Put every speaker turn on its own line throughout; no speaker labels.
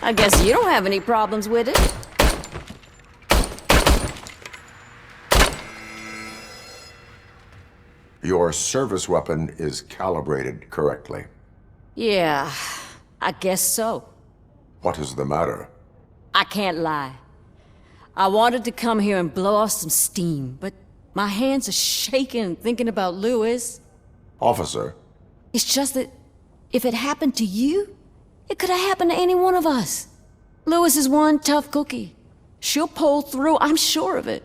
I guess you don't have any problems with it.
Your service weapon is calibrated correctly.
Yeah, I guess so.
What is the matter?
I can't lie. I wanted to come here and blow off some steam, but my hands are shaking thinking about Lewis.
Officer,
It's just that if it happened to you, it could have happened to any one of us. Lewis is one tough cookie. She'll pull through, I'm sure of it.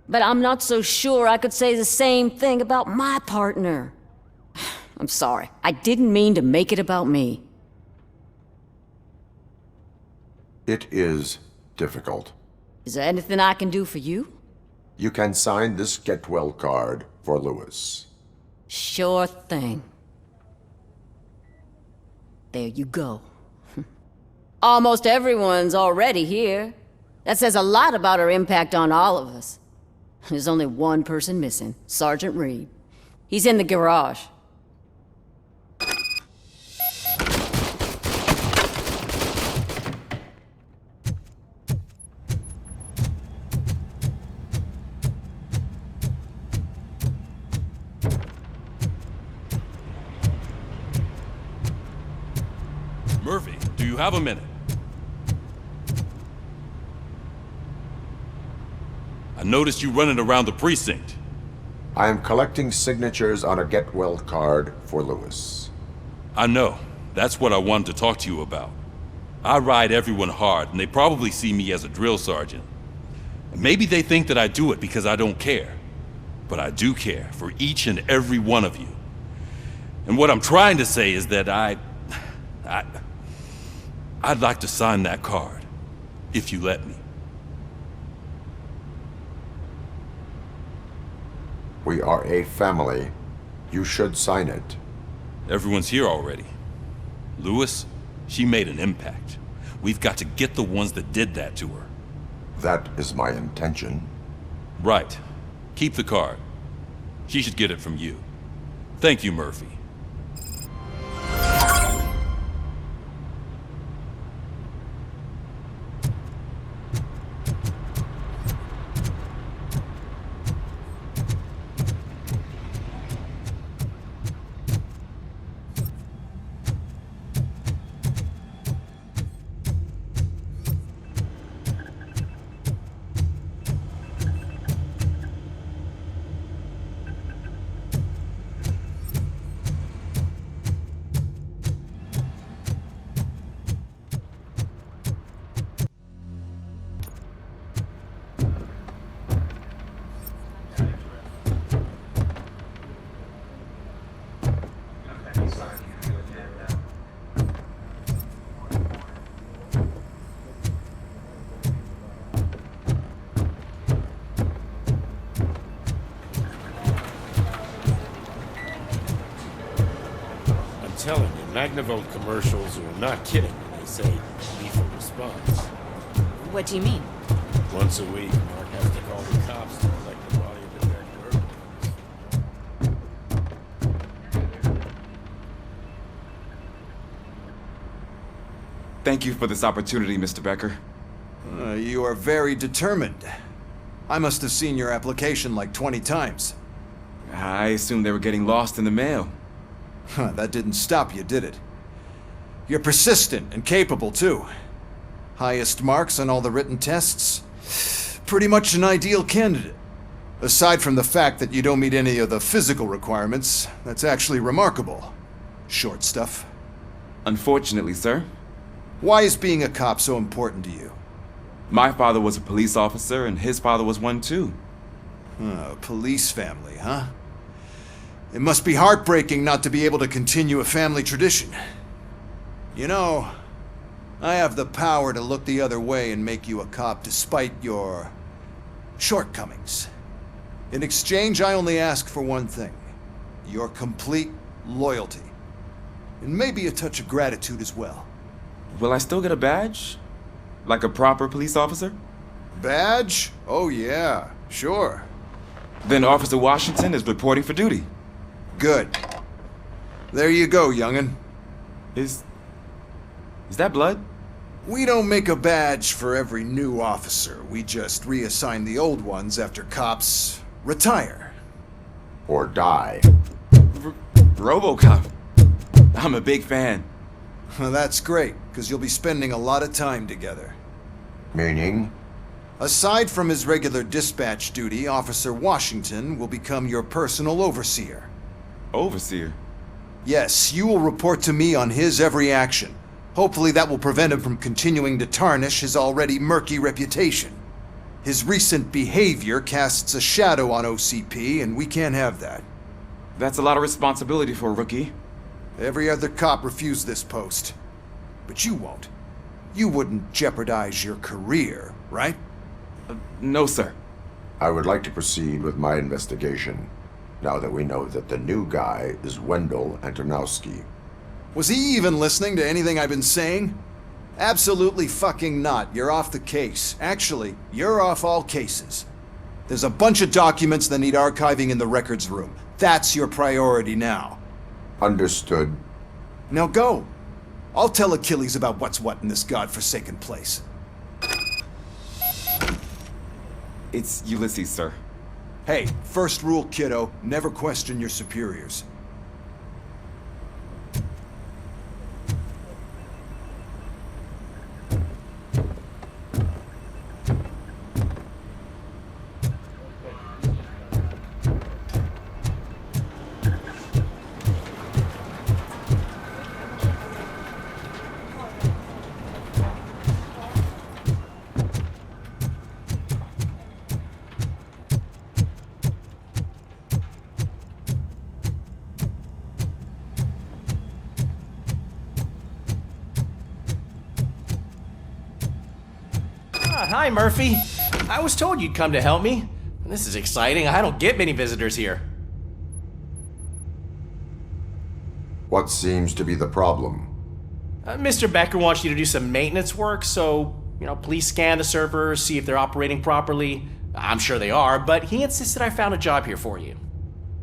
But I'm not so sure I could say the same thing about my partner. I'm sorry. I didn't mean to make it about me.
it is difficult.
Is there anything I can do for you?
You can sign this get well card for Lewis.
Sure thing. There you go. Almost everyone's already here. That says a lot about her impact on all of us. There's only one person missing, Sergeant Reed. He's in the garage.
Murphy, do you have a minute? I noticed you running around the precinct.
I am collecting signatures on a get well card for Lewis.
I know. That's what I wanted to talk to you about. I ride everyone hard, and they probably see me as a drill sergeant. Maybe they think that I do it because I don't care. But I do care for each and every one of you. And what I'm trying to say is that I'd like to sign that card, if you let me.
We are a family. You should sign it.
Everyone's here already. Lewis, she made an impact. We've got to get the ones that did that to her.
That is my intention.
Right. Keep the card. She should get it from you. Thank you, Murphy.
Telling you, Magnavolt commercials are not kidding when they say lethal response.
What do you mean?
Once a week, Mark has to call the cops to collect the body of the dead girl.
Thank you for this opportunity, Mr. Becker.
You are very determined. I must have seen your application like 20 times.
I assumed they were getting lost in the mail.
That didn't stop you, did it? You're persistent and capable, too. Highest marks on all the written tests. Pretty much an ideal candidate. Aside from the fact that you don't meet any of the physical requirements, that's actually remarkable. Short stuff.
Unfortunately, sir.
Why is being a cop so important to you?
My father was a police officer, and his father was one, too.
A police family, huh? It must be heartbreaking not to be able to continue a family tradition. You know, I have the power to look the other way and make you a cop despite your shortcomings. In exchange, I only ask for one thing. Your complete loyalty. And maybe a touch of gratitude as well.
Will I still get a badge? Like a proper police officer?
Badge? Oh yeah, sure.
Then Officer Washington is reporting for duty.
Good. There you go, young'un.
Is that blood?
We don't make a badge for every new officer. We just reassign the old ones after cops retire.
Or die.
Robocop. I'm a big fan.
Well, that's great, because you'll be spending a lot of time together.
Meaning?
Aside from his regular dispatch duty, Officer Washington will become your personal overseer.
Overseer?
Yes, you will report to me on his every action. Hopefully that will prevent him from continuing to tarnish his already murky reputation. His recent behavior casts a shadow on OCP, and we can't have that.
That's a lot of responsibility for a rookie.
Every other cop refused this post. But you won't. You wouldn't jeopardize your career, right?
No, sir.
I would like to proceed with my investigation, now that we know that the new guy is Wendell Antonowski.
Was he even listening to anything I've been saying? Absolutely fucking not. You're off the case. Actually, you're off all cases. There's a bunch of documents that need archiving in the records room. That's your priority now.
Understood.
Now go. I'll tell Achilles about what's what in this godforsaken place.
It's Ulysses, sir.
Hey, first rule, kiddo, never question your superiors.
Hi, Murphy. I was told you'd come to help me. This is exciting. I don't get many visitors here.
What seems to be the problem?
Mr. Becker wants you to do some maintenance work, so, please scan the servers, see if they're operating properly. I'm sure they are, but he insisted I found a job here for you.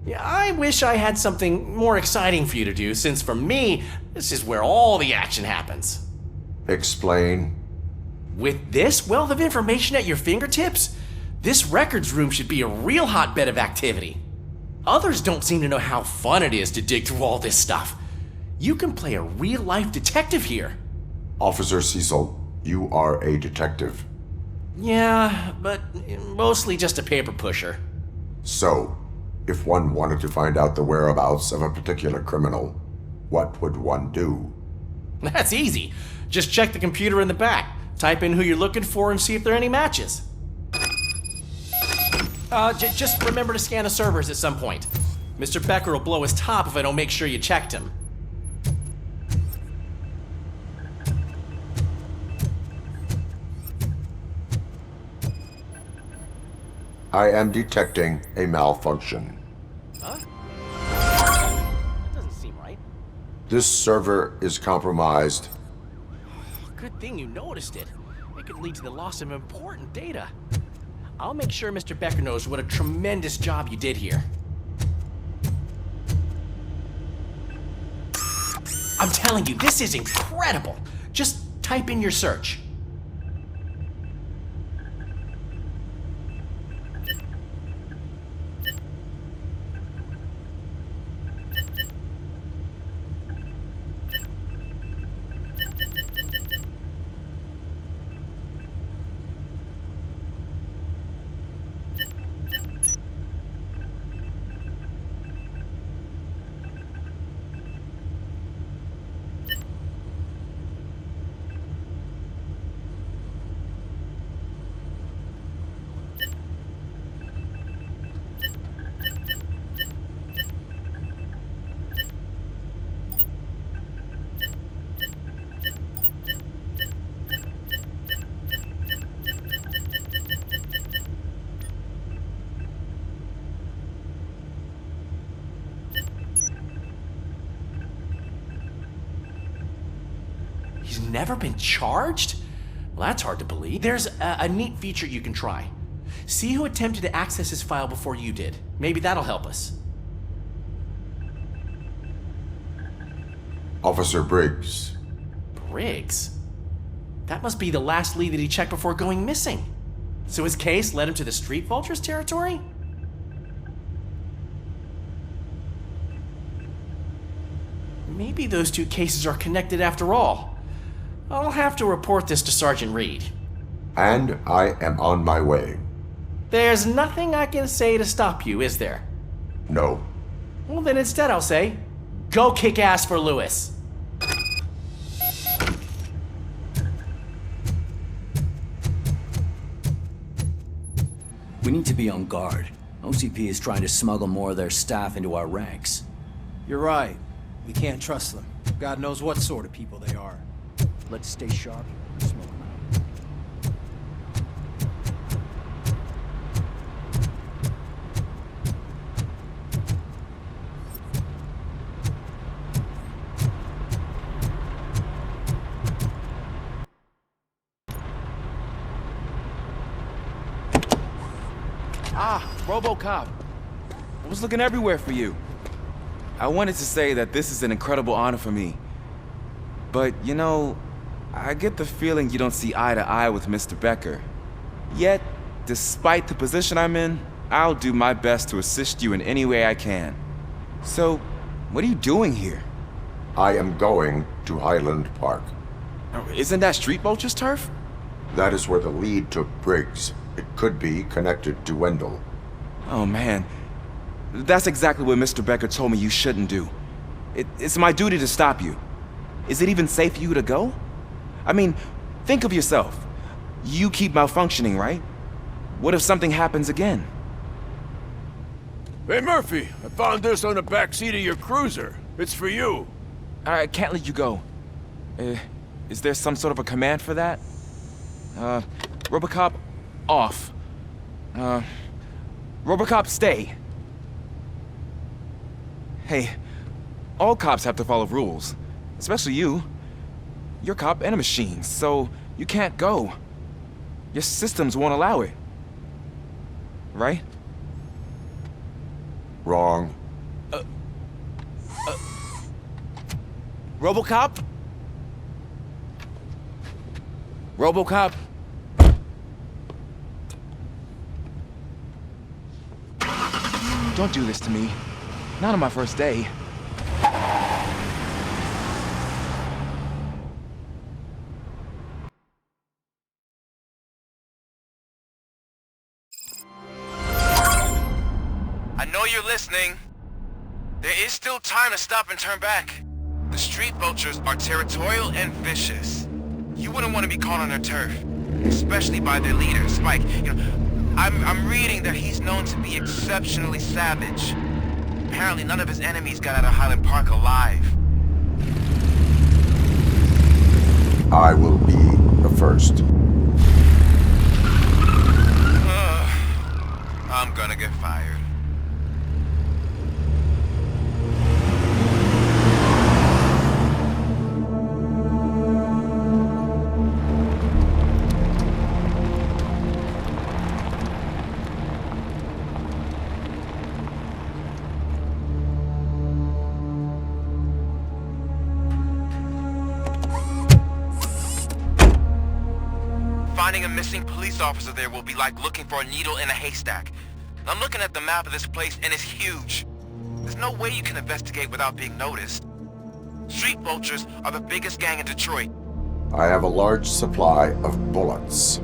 Yeah, I wish I had something more exciting for you to do, since for me, this is where all the action happens.
Explain.
With this wealth of information at your fingertips, this records room should be a real hotbed of activity. Others don't seem to know how fun it is to dig through all this stuff. You can play a real-life detective here.
Officer Cecil, you are a detective.
Yeah, but mostly just a paper pusher.
So, if one wanted to find out the whereabouts of a particular criminal, what would one do?
That's easy. Just check the computer in the back. Type in who you're looking for and see if there are any matches. Just remember to scan the servers at some point. Mr. Becker will blow his top if I don't make sure you checked him.
I am detecting a malfunction.
Huh? That doesn't seem right.
This server is compromised.
Good thing you noticed it. It could lead to the loss of important data. I'll make sure Mr. Becker knows what a tremendous job you did here. I'm telling you, this is incredible. Just type in your search. He's never been charged? Well, that's hard to believe. There's a neat feature you can try. See who attempted to access his file before you did. Maybe that'll help us.
Officer Briggs.
Briggs? That must be the last lead that he checked before going missing. So his case led him to the Street Vultures territory? Maybe those two cases are connected after all. I'll have to report this to Sergeant Reed.
And I am on my way.
There's nothing I can say to stop you, is there?
No.
Well, then instead I'll say, go kick ass for Lewis.
We need to be on guard. OCP is trying to smuggle more of their staff into our ranks.
You're right. We can't trust them. God knows what sort of people they are.
Let's stay sharp and smoke them out.
Robocop. I was looking everywhere for you. I wanted to say that this is an incredible honor for me. But, you know, I get the feeling you don't see eye to eye with Mr. Becker. Yet, despite the position I'm in, I'll do my best to assist you in any way I can. So, what are you doing here?
I am going to Highland Park.
Isn't that Street Vulture's turf?
That is where the lead took Briggs. It could be connected to Wendell.
Oh man, that's exactly what Mr. Becker told me you shouldn't do. It's my duty to stop you. Is it even safe for you to go? I mean, think of yourself. You keep malfunctioning, right? What if something happens again?
Hey, Murphy, I found this on the back seat of your cruiser. It's for you.
I can't let you go. Is there some sort of a command for that? Robocop, off. Robocop, stay. Hey, all cops have to follow rules. Especially you. You're a cop and a machine, so you can't go. Your systems won't allow it. Right?
Wrong.
Robocop? Robocop? Don't do this to me. Not on my first day.
I know you're listening. There is still time to stop and turn back. The Street Vultures are territorial and vicious. You wouldn't want to be caught on their turf, especially by their leader, Spike. You know, I'm reading that he's known to be exceptionally savage. Apparently none of his enemies got out of Highland Park alive.
I will be the first.
I'm gonna get fired. Finding a missing police officer there will be like looking for a needle in a haystack. I'm looking at the map of this place and it's huge. There's no way you can investigate without being noticed. Street Vultures are the biggest gang in Detroit.
I have a large supply of bullets.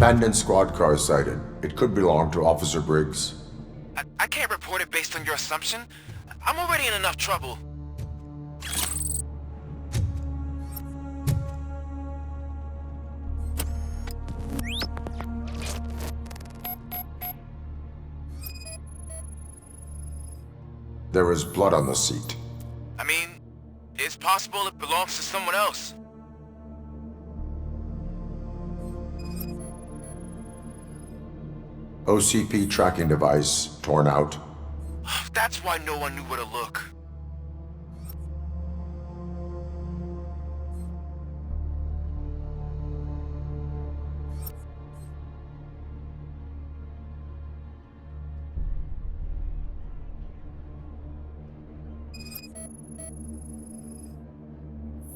abandoned squad car sighted. It could belong to Officer Briggs.
I can't report it based on your assumption. I'm already in enough trouble.
There is blood on the seat.
I mean, it's possible it belongs to someone else.
OCP tracking device torn out.
That's why no one knew where to look.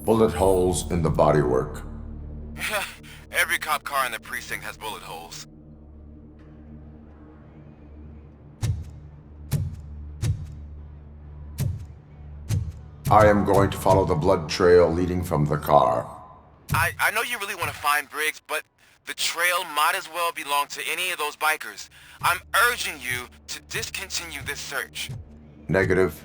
Bullet holes in the bodywork.
Every cop car in the precinct has bullet holes.
I am going to follow the blood trail leading from the car.
I know you really want to find Briggs, but the trail might as well belong to any of those bikers. I'm urging you to discontinue this search.
Negative.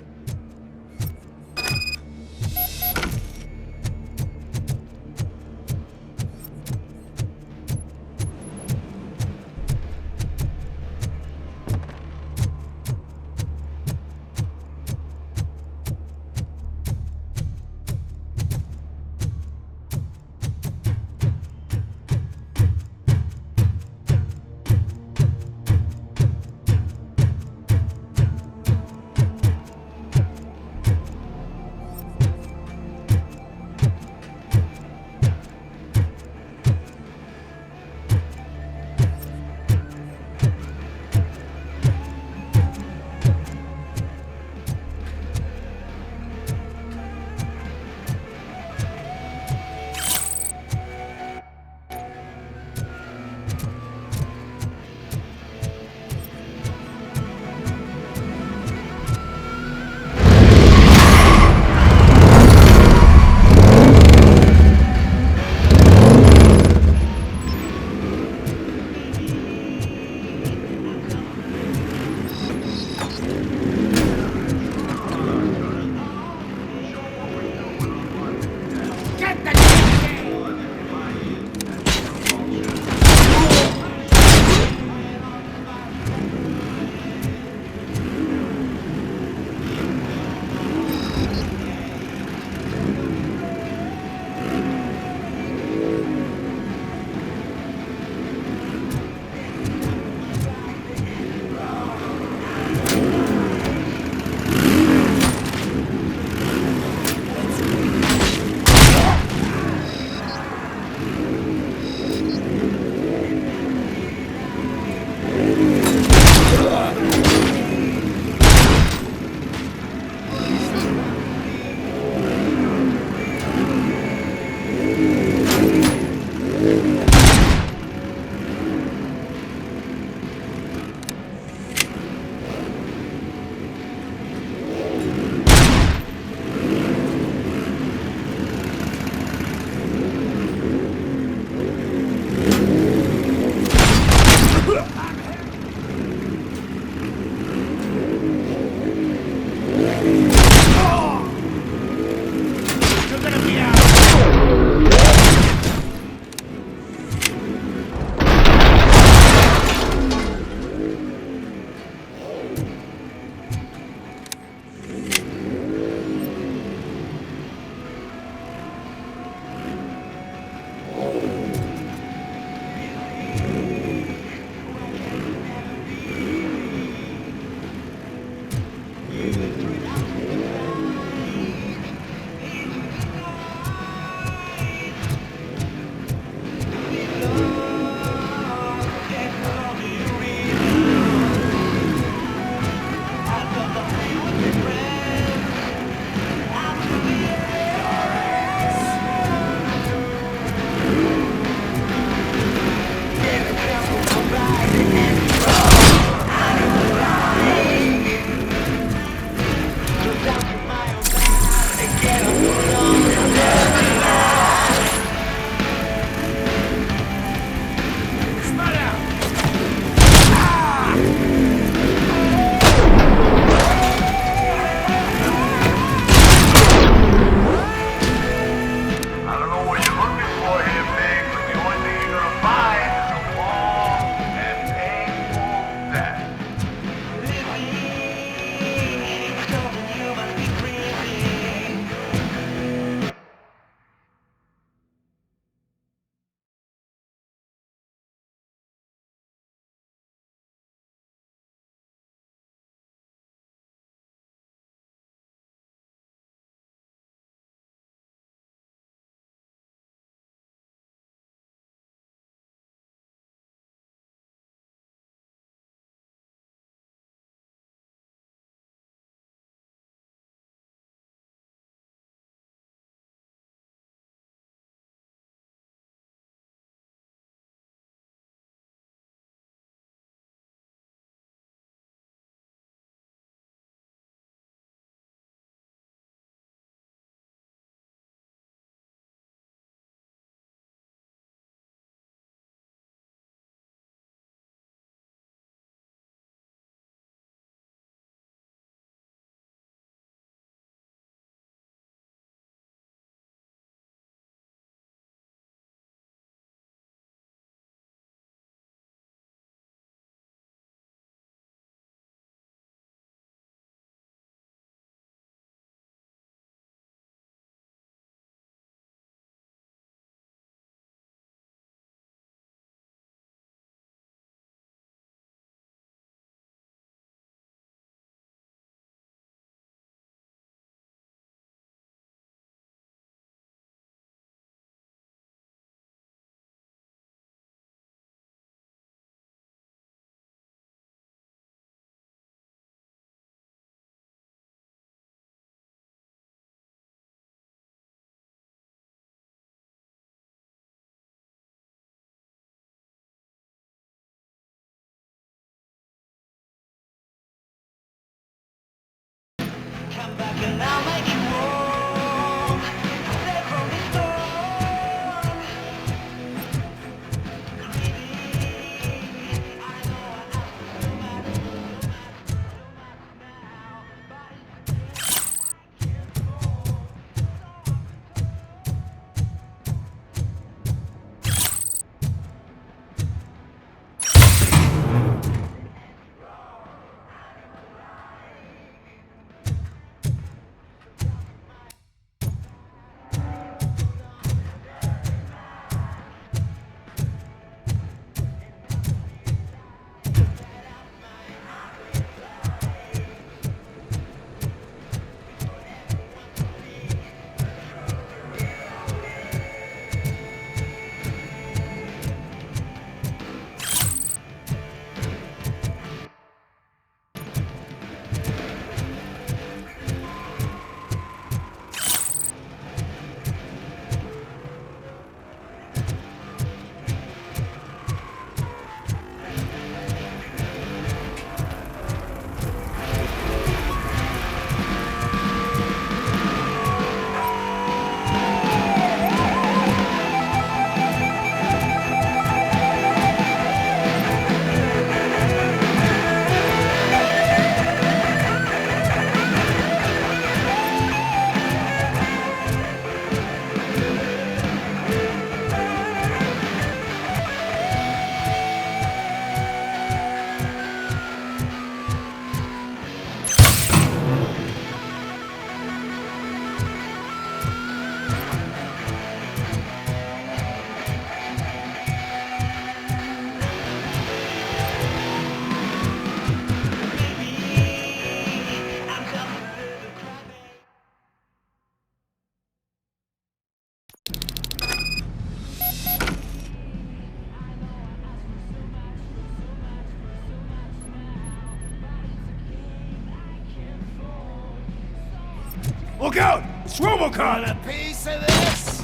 Look out! It's Robocop!
A piece of this?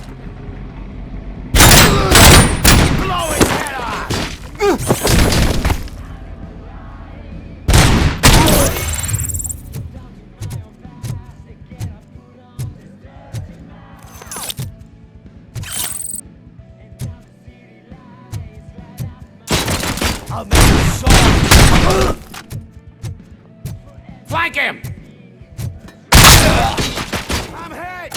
Blow his head off!
I'll make you soft.
Flank him! I'm hit!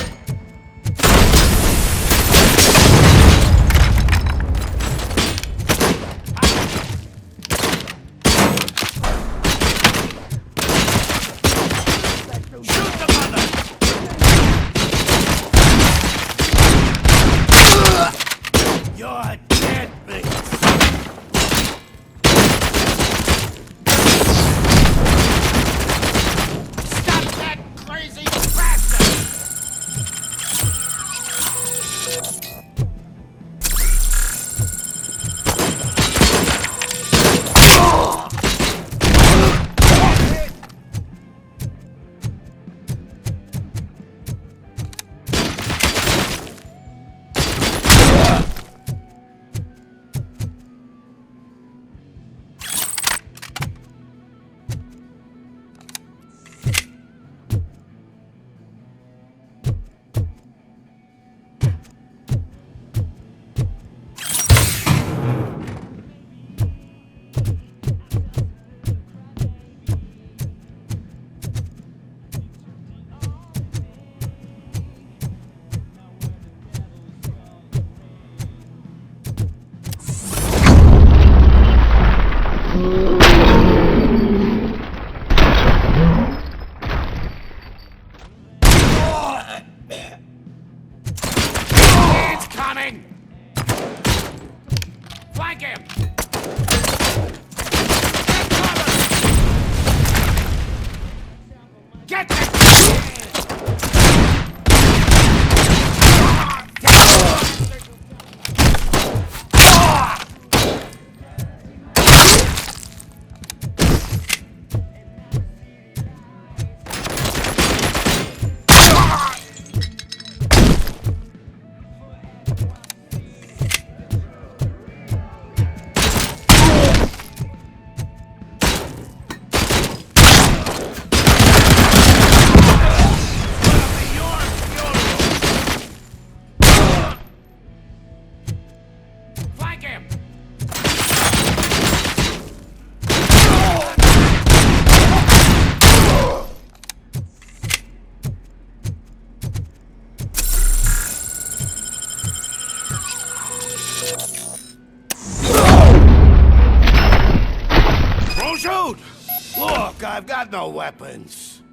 Shoot the mother! You're dead, bitch! Flank him! Get the... Shoot! Look, I've got no weapons.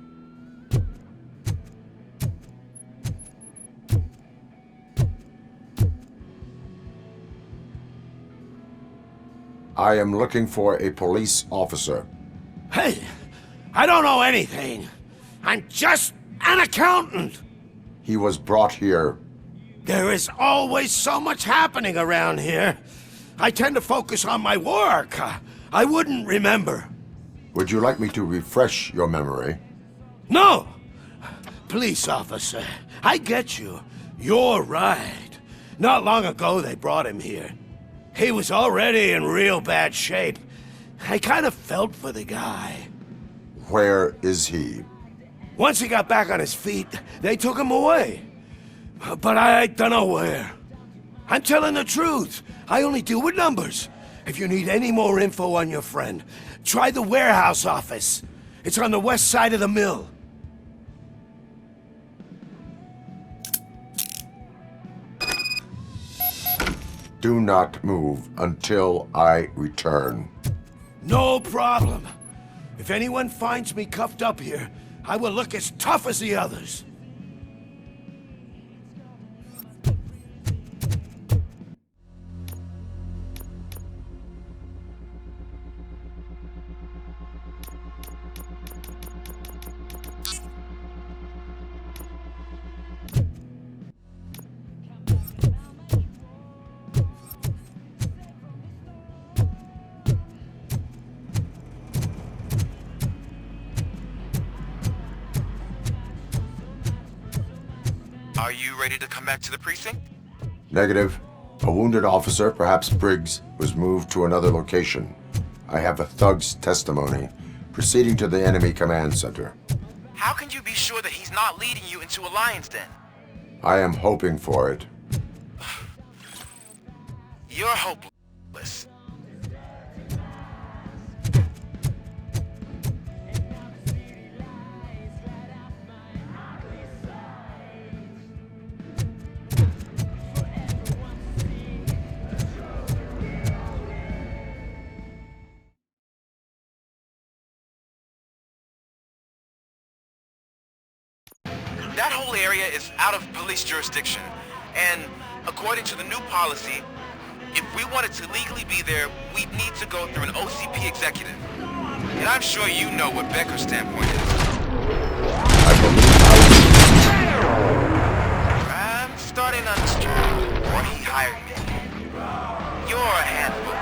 I am looking for a police officer.
Hey, I don't know anything. I'm just an accountant.
He was brought here.
There is always so much happening around here. I tend to focus on my work. I wouldn't remember.
Would you like me to refresh your memory?
No! Police officer, I get you. You're right. Not long ago they brought him here. He was already in real bad shape. I kind of felt for the guy.
Where is he?
Once he got back on his feet, they took him away. But I don't know where. I'm telling the truth. I only deal with numbers. If you need any more info on your friend, try the warehouse office. It's on the west side of the mill.
Do not move until I return.
No problem. If anyone finds me cuffed up here, I will look as tough as the others.
Are you ready to come back to the precinct?
Negative. A wounded officer, perhaps Briggs, was moved to another location. I have a thug's testimony proceeding to the enemy command center.
How can you be sure that he's not leading you into a lion's den?
I am hoping for it.
You're hopeless. That whole area is out of police jurisdiction, and according to the new policy, if we wanted to legally be there, we'd need to go through an OCP executive. And I'm sure you know what Becker's standpoint is.
I believe
I'm starting to understand why he hired me. You're a handful.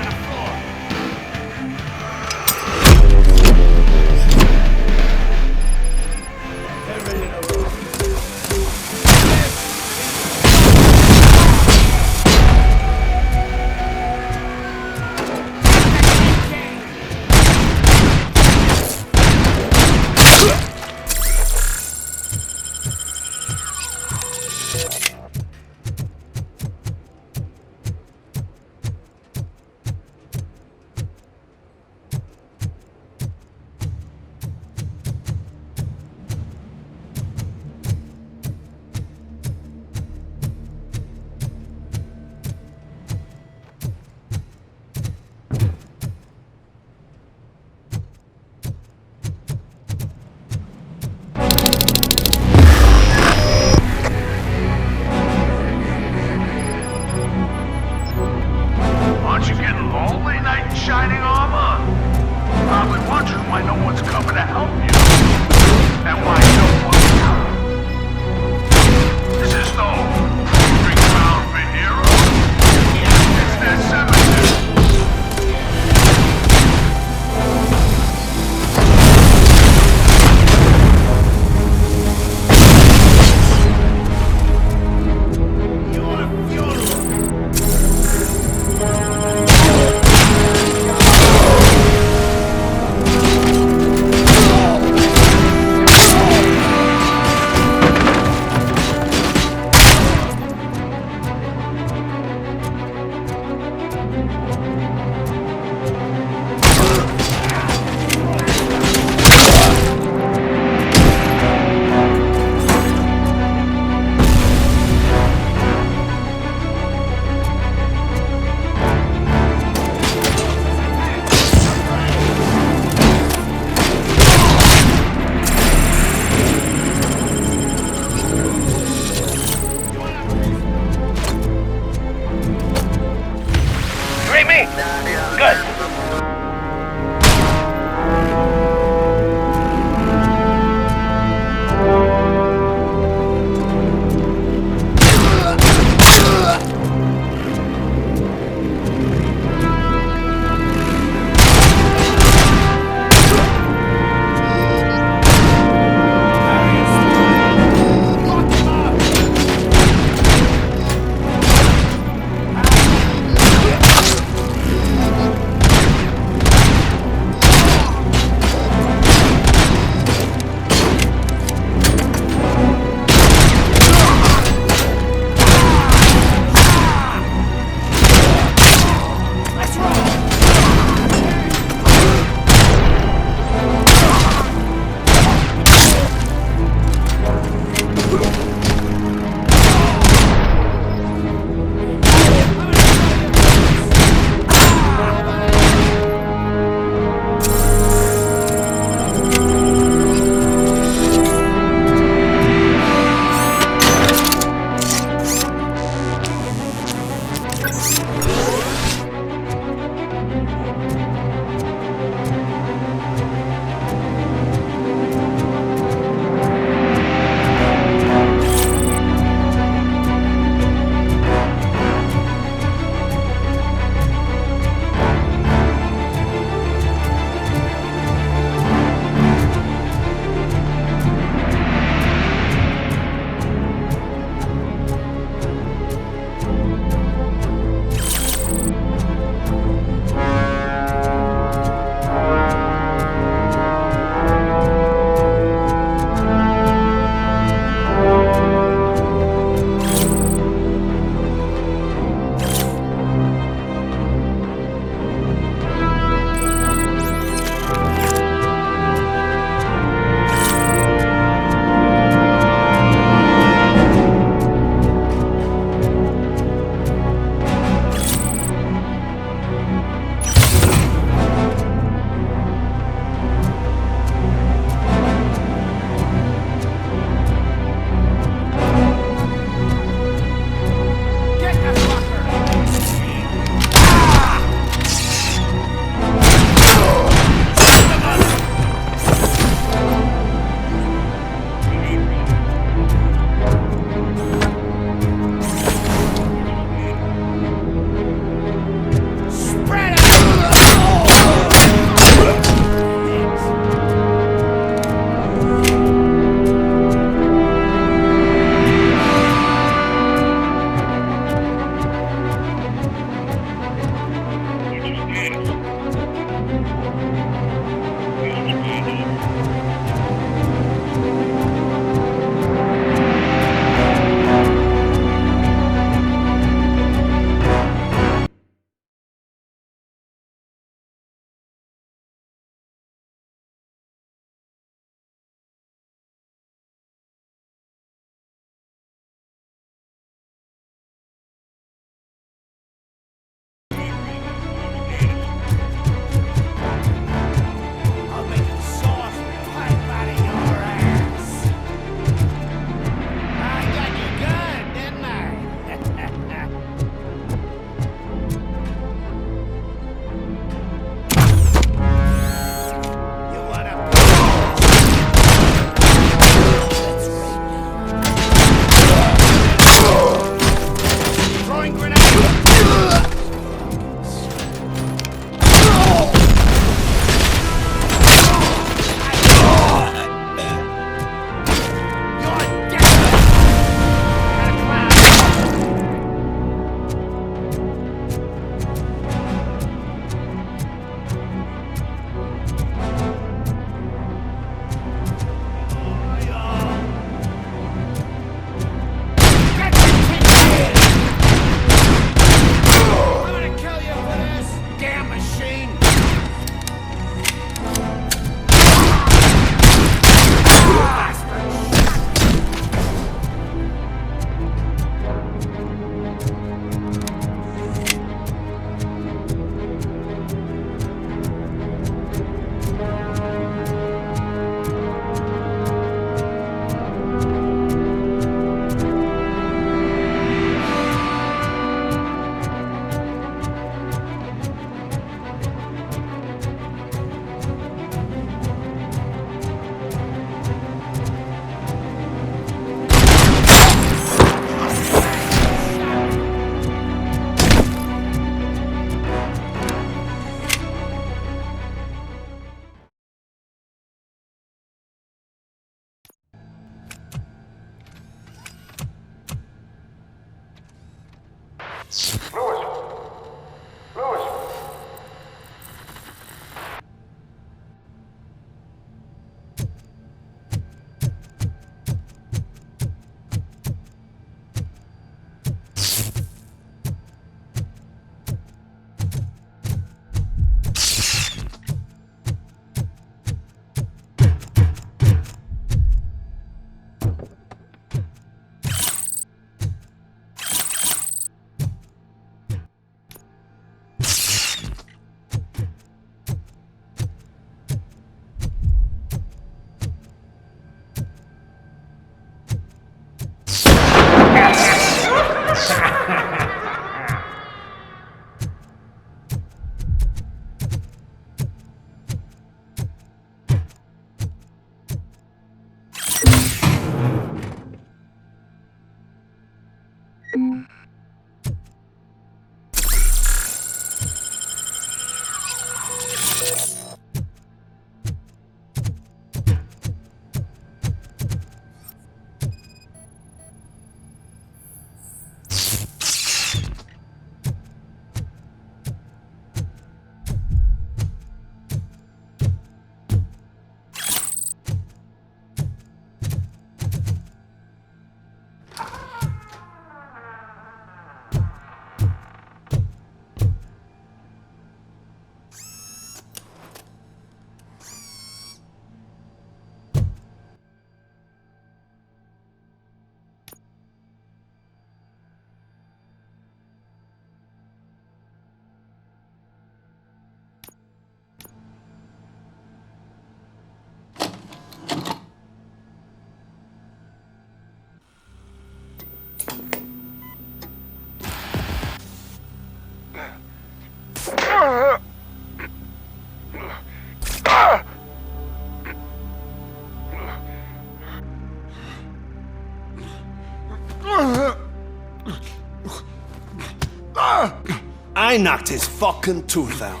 I knocked his fucking tooth out.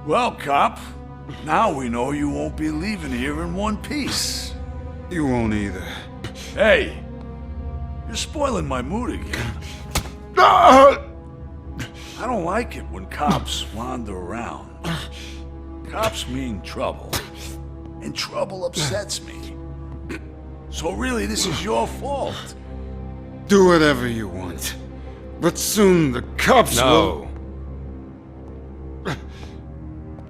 Well, cop, now we know you won't be leaving here in one piece.
You won't either.
Hey, you're spoiling my mood again. I don't like it when cops wander around. Cops mean trouble, and trouble upsets me. So really, this is your fault.
Do whatever you want, but soon the cops will...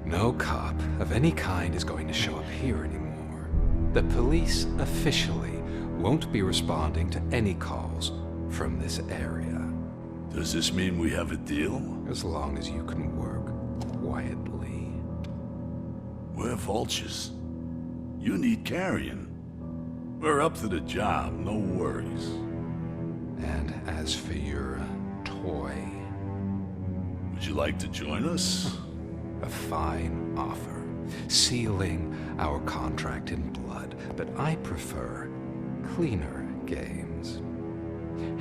No cop of any kind is going to show up here anymore. The police officially won't be responding to any calls from this area.
Does this mean we have a deal?
As long as you can work quietly.
We're vultures. You need carrying. We're up to the job, no worries.
And as for your toy...
Would you like to join us?
A fine offer, sealing our contract in blood, but I prefer cleaner games.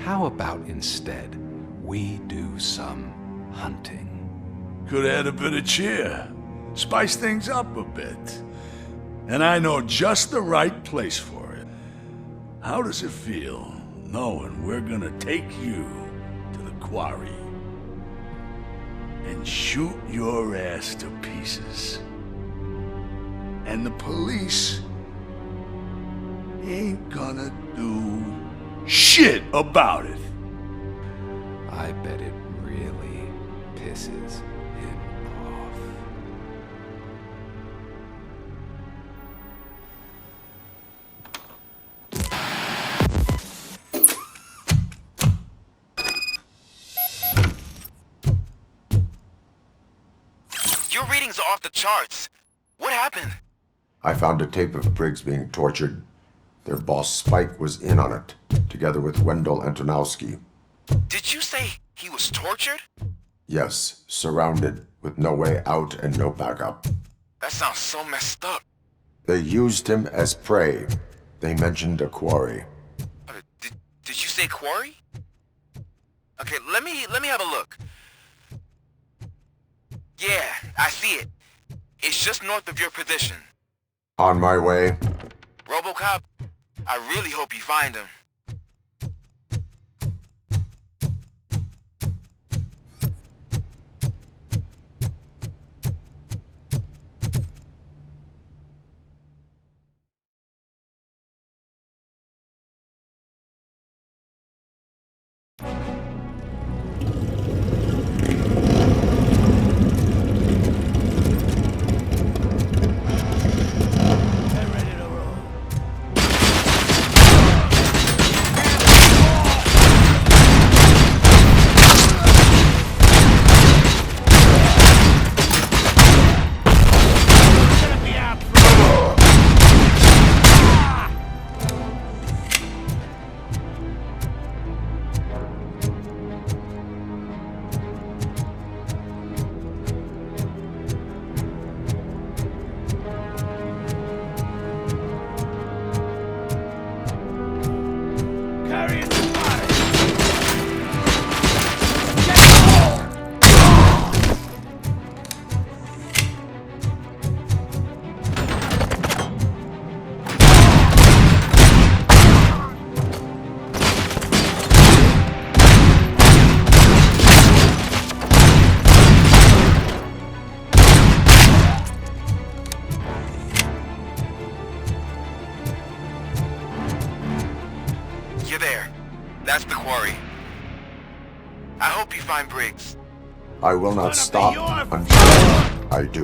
How about instead we do some hunting?
Could add a bit of cheer, spice things up a bit. And I know just the right place for it. How does it feel knowing we're gonna take you to the quarry and shoot your ass to pieces? And the police ain't gonna do shit about it.
I bet it really pisses him off.
Your readings are off the charts. What happened?
I found a tape of Briggs being tortured. Their boss Spike was in on it, together with Wendell Antonowski.
Did you say he was tortured?
Yes, surrounded, with no way out and no backup.
That sounds so messed up.
They used him as prey. They mentioned a quarry.
Did you say quarry? Okay, let me have a look. Yeah, I see it. It's just north of your position.
On my way.
Robocop, I really hope you find him. find Briggs.
I will not stop until I do.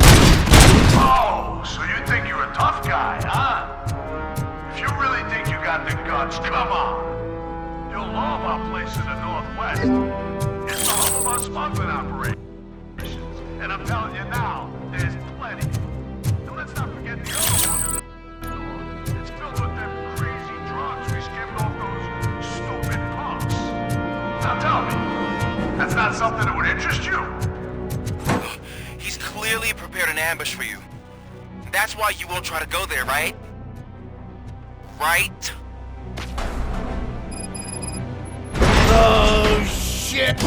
Oh, so you think you're a tough guy, huh? If you really think you got the guts, come on. You'll love our place in the Northwest. It's the home of our smuggling operations. And I'm telling you now, there's plenty. And let's not forget the other one. It's filled with them crazy drugs we skimmed off those stupid punks. Now tell me, that's not something that would interest you?
He's clearly prepared an ambush for you. That's why you won't try to go there, right? Right?
Oh, shit!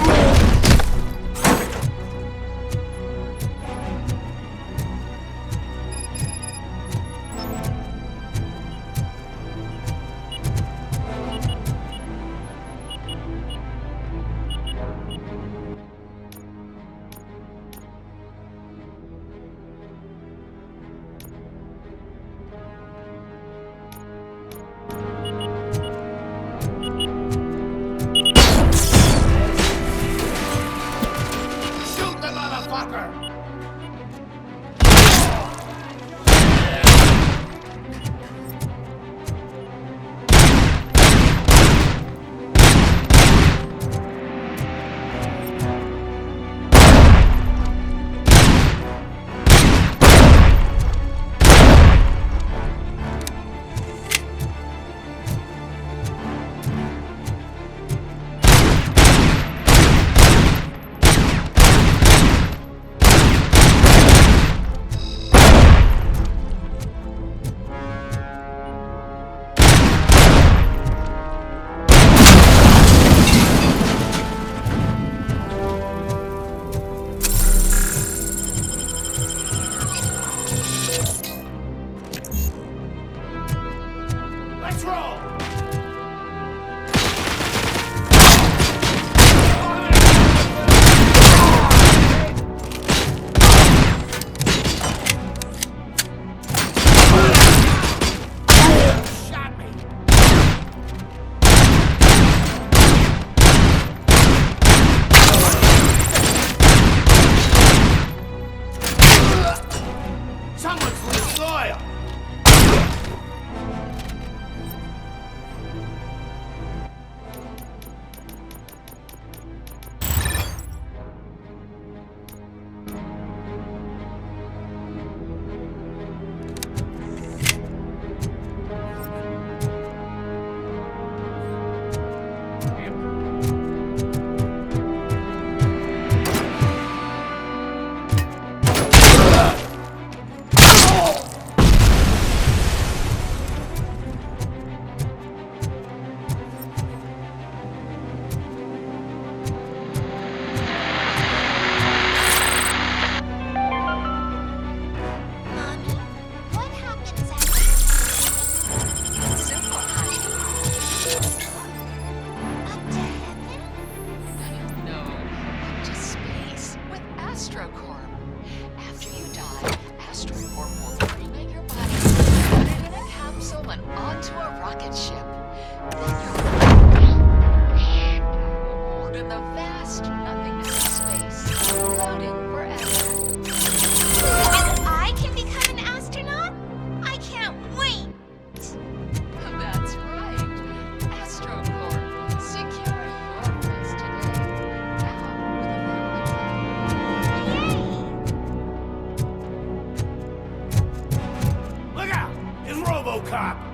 Robocop!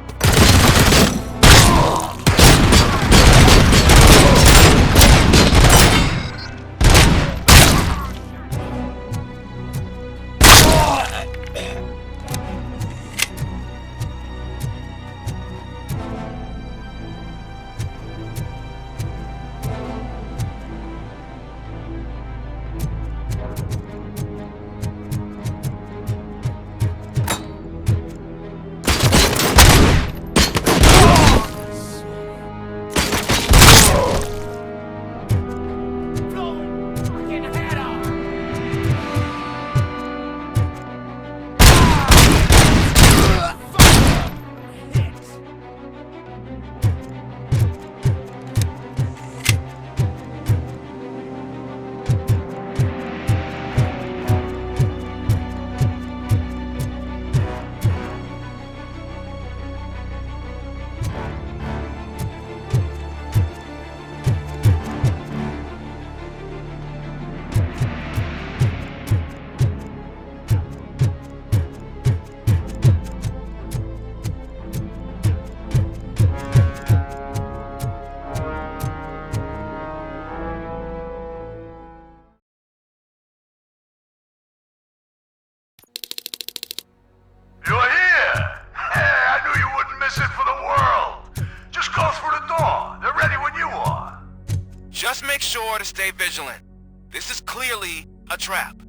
make sure to stay vigilant. This is clearly a trap.